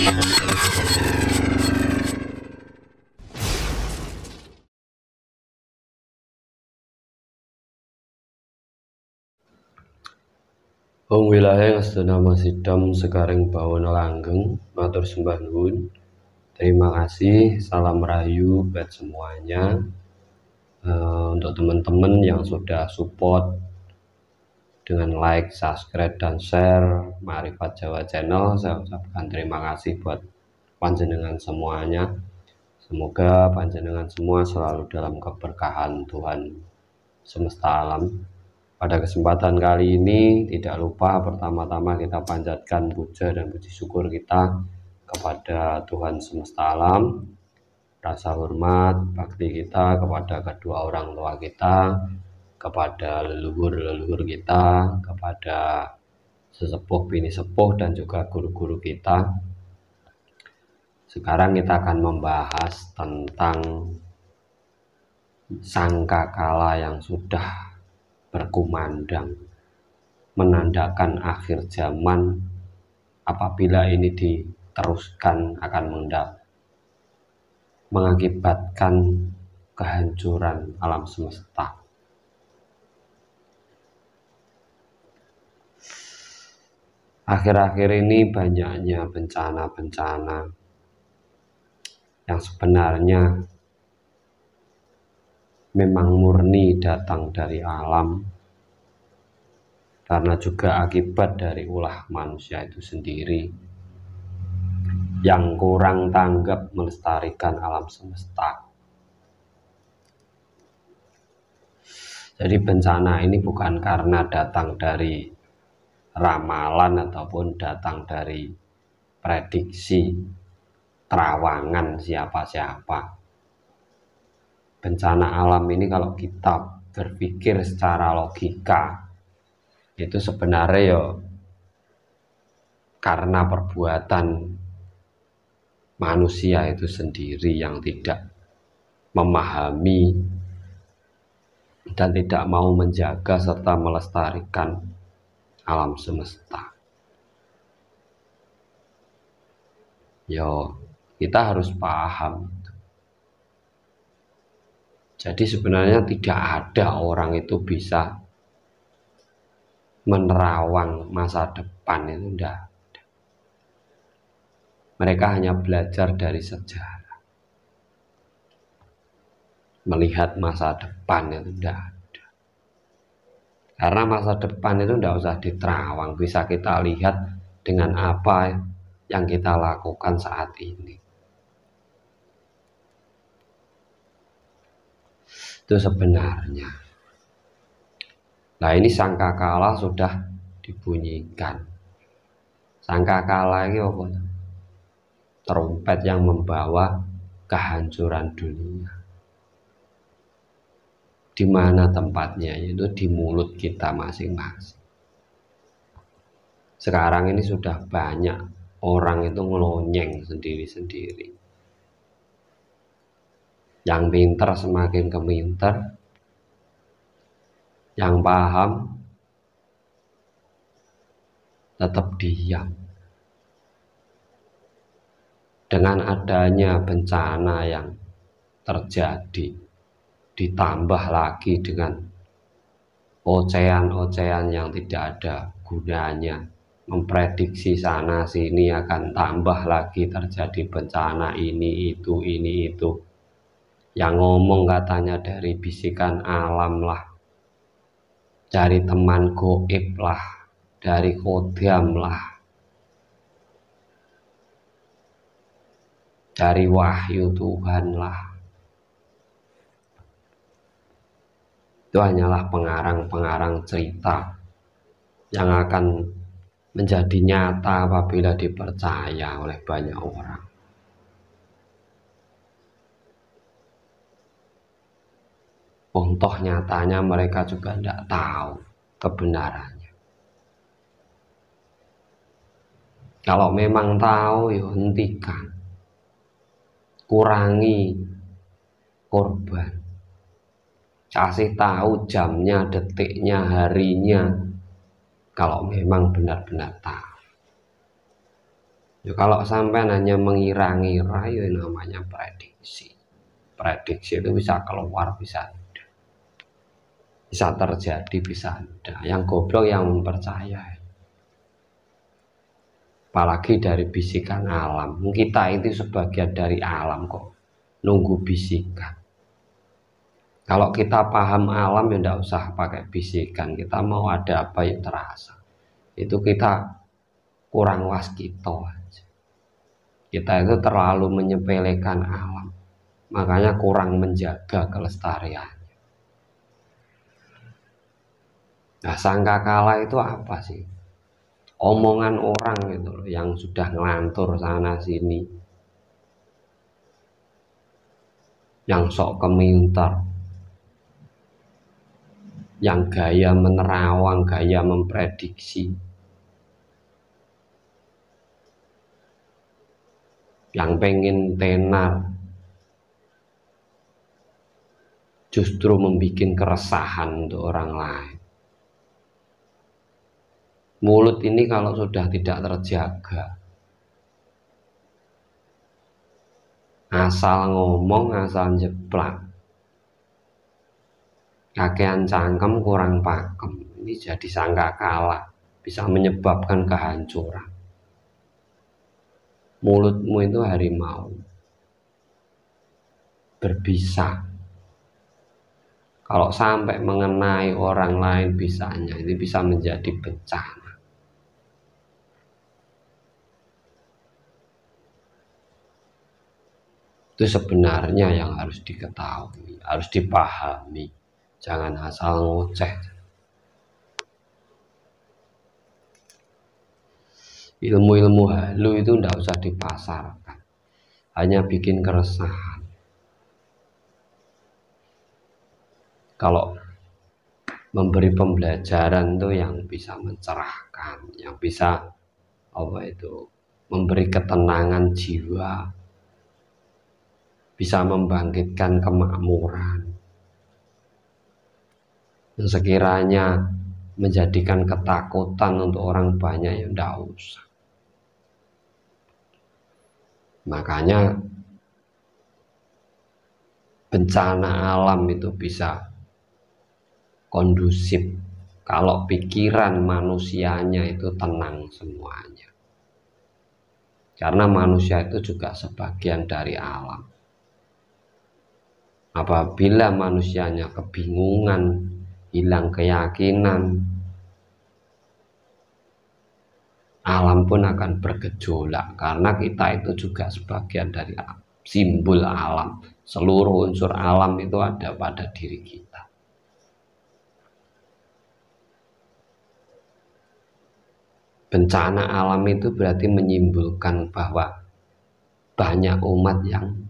Wong wilayah Sedana Masidam Sekaring Bawana Langgeng, matur sembah nuwun. Terima kasih, salam rahayu buat semuanya. Untuk teman-teman yang sudah support dengan like, subscribe, dan share Ma'rifat Jawa Channel, saya ucapkan terima kasih buat panjenengan semuanya. Semoga panjenengan semua selalu dalam keberkahan Tuhan semesta alam. Pada kesempatan kali ini tidak lupa pertama-tama kita panjatkan puja dan puji syukur kita kepada Tuhan semesta alam. Rasa hormat bakti kita kepada kedua orang tua kita, kepada leluhur-leluhur kita, kepada sesepuh bini sepuh dan juga guru-guru kita. Sekarang kita akan membahas tentang sangkakala yang sudah berkumandang, menandakan akhir zaman. Apabila ini diteruskan akan mengakibatkan kehancuran alam semesta. Akhir-akhir ini banyaknya bencana-bencana yang sebenarnya memang murni datang dari alam, karena juga akibat dari ulah manusia itu sendiri yang kurang tanggap melestarikan alam semesta. Jadi bencana ini bukan karena datang dari ramalan ataupun datang dari prediksi terawangan siapa-siapa. Bencana alam ini kalau kita berpikir secara logika, itu sebenarnya ya karena perbuatan manusia itu sendiri yang tidak memahami dan tidak mau menjaga serta melestarikan alam semesta. Yo, kita harus paham. Jadi sebenarnya tidak ada orang itu bisa menerawang masa depan, itu enggak. Mereka hanya belajar dari sejarah. Melihat masa depan itu enggak ada. Karena masa depan itu enggak usah diterawang, bisa kita lihat dengan apa yang kita lakukan saat ini. Itu sebenarnya. Nah, ini sangkakala sudah dibunyikan. Sangkakala ini apa? Trompet yang membawa kehancuran dunia. Di mana tempatnya? Yaitu di mulut kita masing-masing. Sekarang ini sudah banyak orang itu ngelonyeng sendiri-sendiri. Yang pinter semakin keminter, yang paham tetap diam. Dengan adanya bencana yang terjadi, ditambah lagi dengan ocehan-ocehan yang tidak ada gunanya, memprediksi sana sini akan tambah lagi terjadi bencana ini itu. Yang ngomong katanya dari bisikan alam lah, dari teman goib lah, dari kodam lah, dari wahyu Tuhan lah. Itu hanyalah pengarang-pengarang cerita yang akan menjadi nyata apabila dipercaya oleh banyak orang. Toh nyatanya mereka juga tidak tahu kebenarannya. Kalau memang tahu, ya hentikan. Kurangi korban. Kasih tahu jamnya, detiknya, harinya. Kalau memang benar-benar tahu. Ya, kalau sampai hanya mengira-ngira, ya namanya prediksi. Prediksi itu bisa keluar, bisa terjadi, bisa tidak. Yang goblok yang mempercayai. Apalagi dari bisikan alam. Kita itu sebagian dari alam kok. Nunggu bisikan. Kalau kita paham alam ya tidak usah pakai bisikan. Kita mau ada apa yang terasa. Itu kita kurang waskito aja. Kita itu terlalu menyepelekan alam. Makanya kurang menjaga kelestarian. Nah, sangkakala itu apa sih? Omongan orang gitu loh, yang sudah ngelantur sana sini, yang sok keminter, yang gaya menerawang, gaya memprediksi, yang pengen tenar, justru membuat keresahan untuk orang lain. Mulut ini kalau sudah tidak terjaga, asal ngomong, asal jeplak, kakean cangkem kurang pakem, ini jadi sangkakala, bisa menyebabkan kehancuran. Mulutmu itu harimau, berbisa. Kalau sampai mengenai orang lain bisanya, ini bisa menjadi bencana. Itu sebenarnya yang harus diketahui, harus dipahami. Jangan asal ngoceh. Ilmu-ilmu halu itu tidak usah dipasarkan, hanya bikin keresahan. Kalau memberi pembelajaran itu yang bisa mencerahkan, yang bisa memberi ketenangan jiwa, bisa membangkitkan kemakmuran. Yang sekiranya menjadikan ketakutan untuk orang banyak, ya tidak usah. Makanya bencana alam itu bisa kondusif kalau pikiran manusianya itu tenang semuanya. Karena manusia itu juga sebagian dari alam. Apabila manusianya kebingungan, hilang keyakinan, alam pun akan bergejolak, karena kita itu juga sebagian dari alam, simbol alam. Seluruh unsur alam itu ada pada diri kita. Bencana alam itu berarti menyimbolkan bahwa banyak umat yang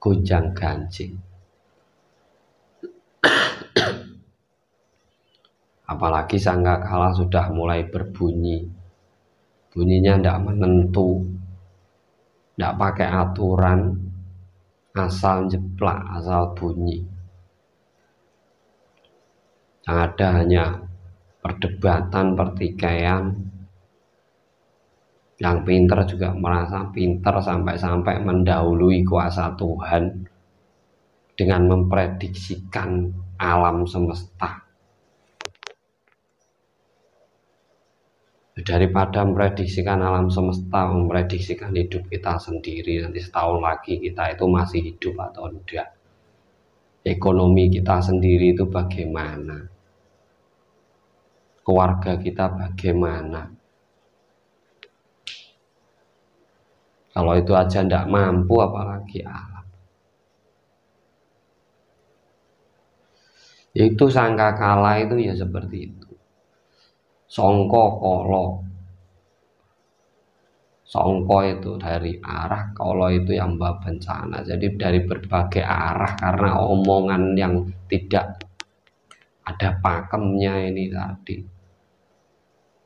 gonjang-ganjing. Apalagi sangkakala sudah mulai berbunyi, bunyinya tidak menentu, tidak pakai aturan, asal jeplak, asal bunyi. Yang ada hanya perdebatan, pertikaian. Yang pinter juga merasa pinter sampai-sampai mendahului kuasa Tuhan dengan memprediksikan alam semesta. Daripada memprediksikan alam semesta, memprediksikan hidup kita sendiri, nanti setahun lagi kita itu masih hidup atau tidak, ekonomi kita sendiri itu bagaimana, keluarga kita bagaimana. Kalau itu aja tidak mampu, apalagi alam. Itu sangkakala itu ya seperti itu. Songko kolo. Songko itu dari arah, kolo itu yang bawa bencana. Jadi dari berbagai arah, karena omongan yang tidak ada pakemnya ini tadi,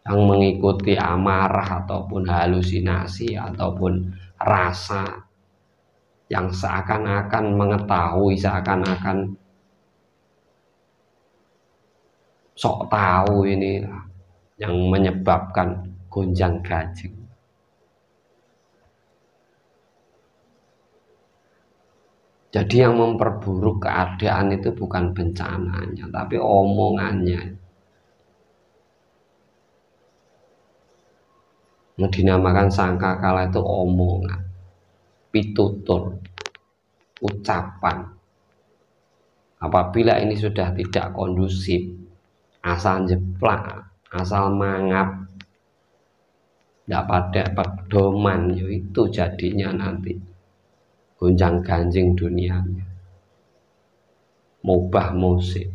yang mengikuti amarah ataupun halusinasi ataupun rasa, yang seakan-akan mengetahui, seakan-akan sok tahu, ini yang menyebabkan gonjang ganjing. Jadi yang memperburuk keadaan itu bukan bencananya, tapi omongannya. Yang dinamakan sangkakala itu omongan, pitutur, ucapan. Apabila ini sudah tidak kondusif, asal jeplak, asal mangap, tidak pada pedoman, itu jadinya nanti gonjang ganjing dunianya, mubah musik.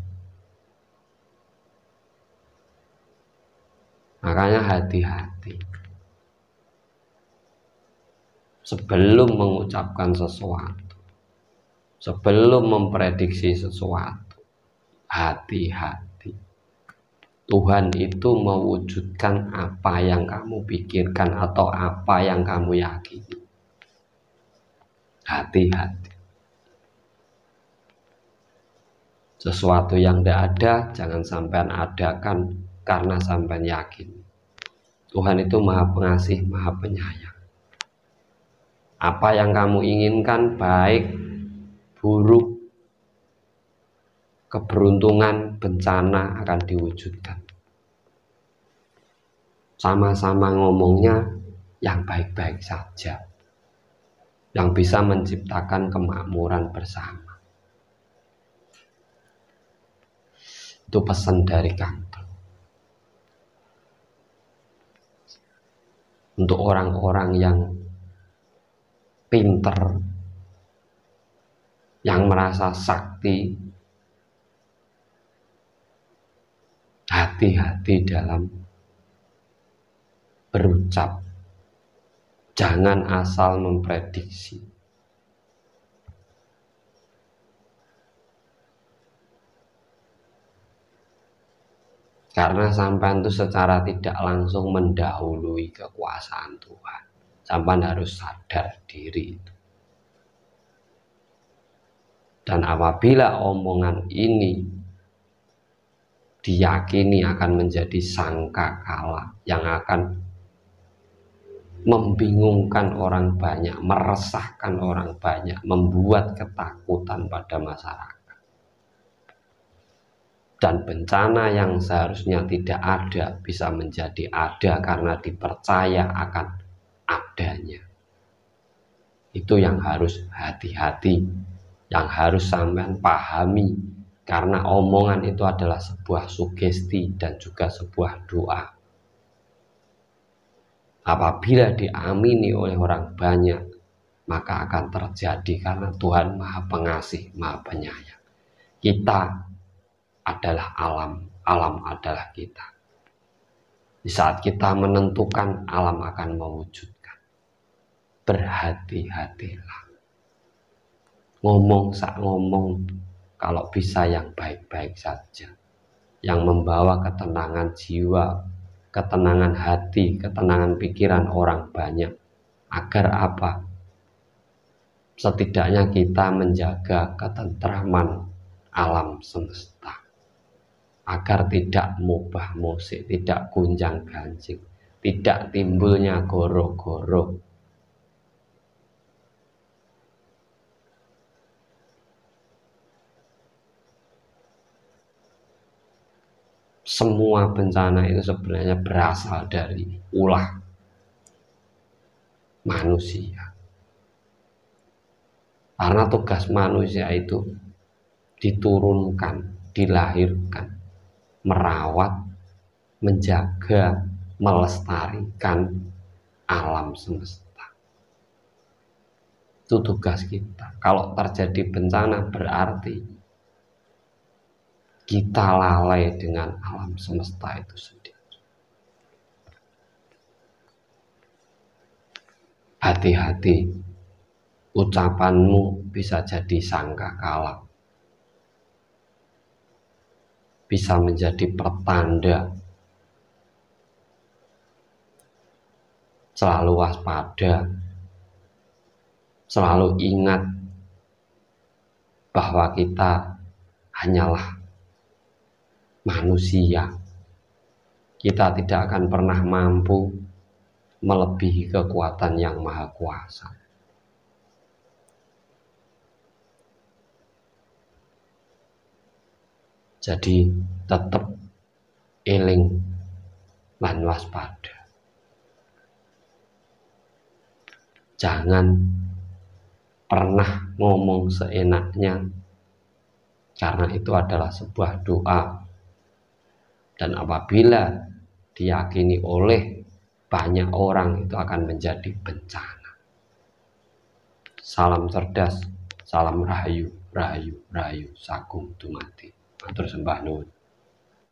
Makanya hati-hati sebelum mengucapkan sesuatu, sebelum memprediksi sesuatu. Hati-hati, Tuhan itu mewujudkan apa yang kamu pikirkan atau apa yang kamu yakini. Hati-hati. Sesuatu yang tidak ada jangan sampai adakan karena sampai yakin. Tuhan itu maha pengasih, maha penyayang. Apa yang kamu inginkan, baik, buruk, keberuntungan, bencana akan diwujudkan. Sama-sama ngomongnya yang baik-baik saja, yang bisa menciptakan kemakmuran bersama. Itu pesan dari kantor untuk orang-orang yang pinter, yang merasa sakti. Hati-hati dalam berucap, jangan asal memprediksi. Karena sampean itu secara tidak langsung mendahului kekuasaan Tuhan. Sampean harus sadar diri itu. Dan apabila omongan ini diyakini akan menjadi sangkakala yang akan membingungkan orang banyak, meresahkan orang banyak, membuat ketakutan pada masyarakat. Dan bencana yang seharusnya tidak ada bisa menjadi ada karena dipercaya akan adanya. Itu yang harus hati-hati, yang harus sampean pahami, karena omongan itu adalah sebuah sugesti dan juga sebuah doa. Apabila diamini oleh orang banyak, maka akan terjadi karena Tuhan maha pengasih, maha penyayang. Kita adalah alam, alam adalah kita. Di saat kita menentukan, alam akan mewujudkan. Berhati-hatilah. Ngomong sak ngomong, kalau bisa yang baik-baik saja, yang membawa ketenangan jiwa, ketenangan hati, ketenangan pikiran orang banyak. Agar apa? Setidaknya kita menjaga ketentraman alam semesta, agar tidak mubah musik, tidak gunjang ganjing, tidak timbulnya goro-goro. Semua bencana itu sebenarnya berasal dari ulah manusia. Karena tugas manusia itu diturunkan, dilahirkan, merawat, menjaga, melestarikan alam semesta. Itu tugas kita. Kalau terjadi bencana berarti kita lalai dengan alam semesta itu sendiri. Hati-hati, ucapanmu bisa jadi sangkakala, bisa menjadi pertanda. Selalu waspada, selalu ingat bahwa kita hanyalah manusia. Kita tidak akan pernah mampu melebihi kekuatan yang maha kuasa. Jadi tetap eling lan waspada. Jangan pernah ngomong seenaknya, karena itu adalah sebuah doa, dan apabila diyakini oleh banyak orang itu akan menjadi bencana. Salam cerdas, salam rahayu, rahayu, rahayu, sakum dumadi. Matur sembah nuwun.